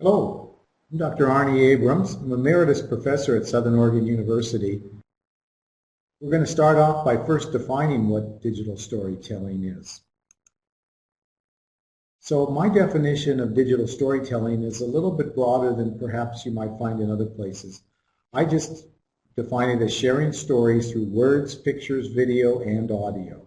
Hello, I'm Dr. Arnie Abrams. I'm Emeritus Professor at Southern Oregon University. We're going to start off by first defining what digital storytelling is. So my definition of digital storytelling is a little bit broader than perhaps you might find in other places. I just define it as sharing stories through words, pictures, video, and audio.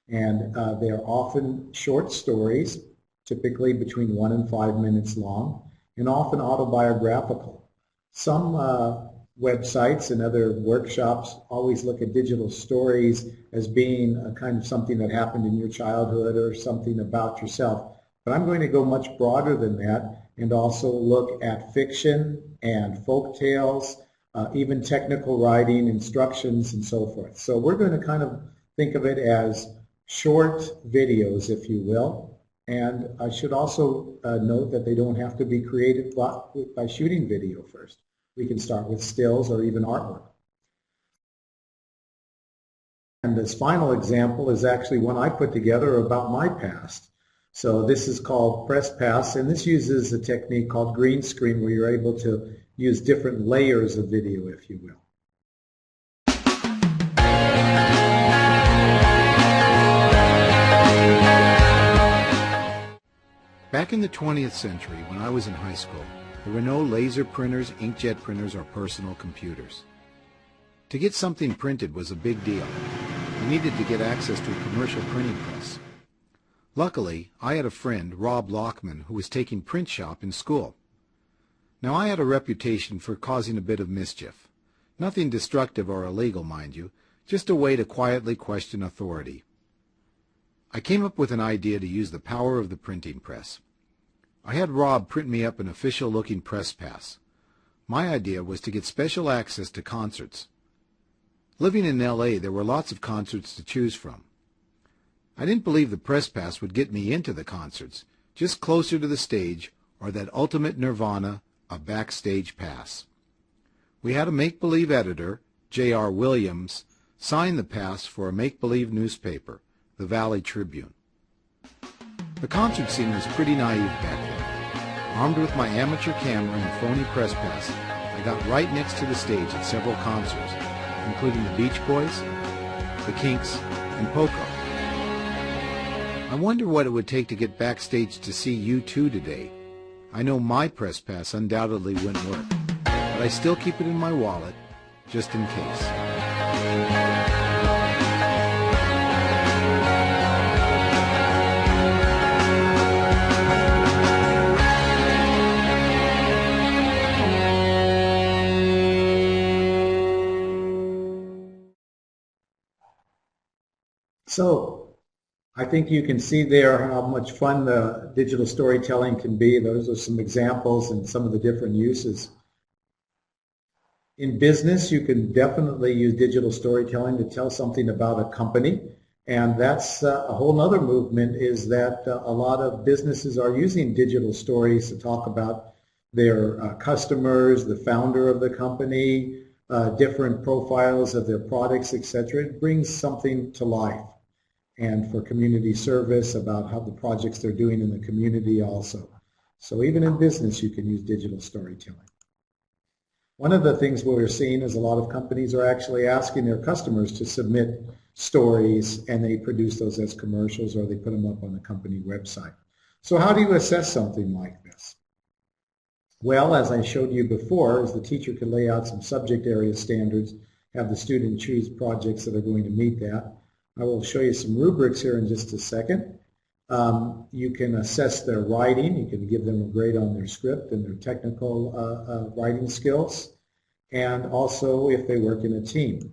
And they are often short stories, typically between 1 and 5 minutes long, and often autobiographical. Some websites and other workshops always look at digital stories as being a kind of something that happened in your childhood or something about yourself. But I'm going to go much broader than that and also look at fiction and folk tales, even technical writing, instructions, and so forth. So we're going to kind of think of it as short videos, if you will. And I should also note that they don't have to be created by shooting video first. We can start with stills or even artwork. And this final example is actually one I put together about my past. So this is called Press Pass, and this uses a technique called green screen where you're able to use different layers of video, if you will. Back in the 20th century, when I was in high school, there were no laser printers, inkjet printers, or personal computers. To get something printed was a big deal. You needed to get access to a commercial printing press. Luckily, I had a friend, Rob Lockman, who was taking print shop in school. Now, I had a reputation for causing a bit of mischief. Nothing destructive or illegal, mind you, just a way to quietly question authority. I came up with an idea to use the power of the printing press. I had Rob print me up an official-looking press pass. My idea was to get special access to concerts. Living in L.A., there were lots of concerts to choose from. I didn't believe the press pass would get me into the concerts, just closer to the stage or that ultimate nirvana, a backstage pass. We had a make-believe editor, J.R. Williams, sign the pass for a make-believe newspaper, the Valley Tribune. The concert scene was pretty naive back then. Armed with my amateur camera and phony press pass, I got right next to the stage at several concerts, including the Beach Boys, the Kinks, and Poco. I wonder what it would take to get backstage to see U2 today. I know my press pass undoubtedly wouldn't work, but I still keep it in my wallet, just in case. So I think you can see there how much fun the digital storytelling can be. Those are some examples and some of the different uses. In business, you can definitely use digital storytelling to tell something about a company. And that's a whole other movement, is that a lot of businesses are using digital stories to talk about their customers, the founder of the company, different profiles of their products, etc. It brings something to life. And for community service, about how the projects they're doing in the community also. So even in business, you can use digital storytelling. One of the things we're seeing is a lot of companies are actually asking their customers to submit stories, and they produce those as commercials or they put them up on the company website. So how do you assess something like this? Well, as I showed you before, is the teacher can lay out some subject area standards, have the student choose projects that are going to meet that. I will show you some rubrics here in just a second. You can assess their writing. You can give them a grade on their script and their technical writing skills, and also if they work in a team.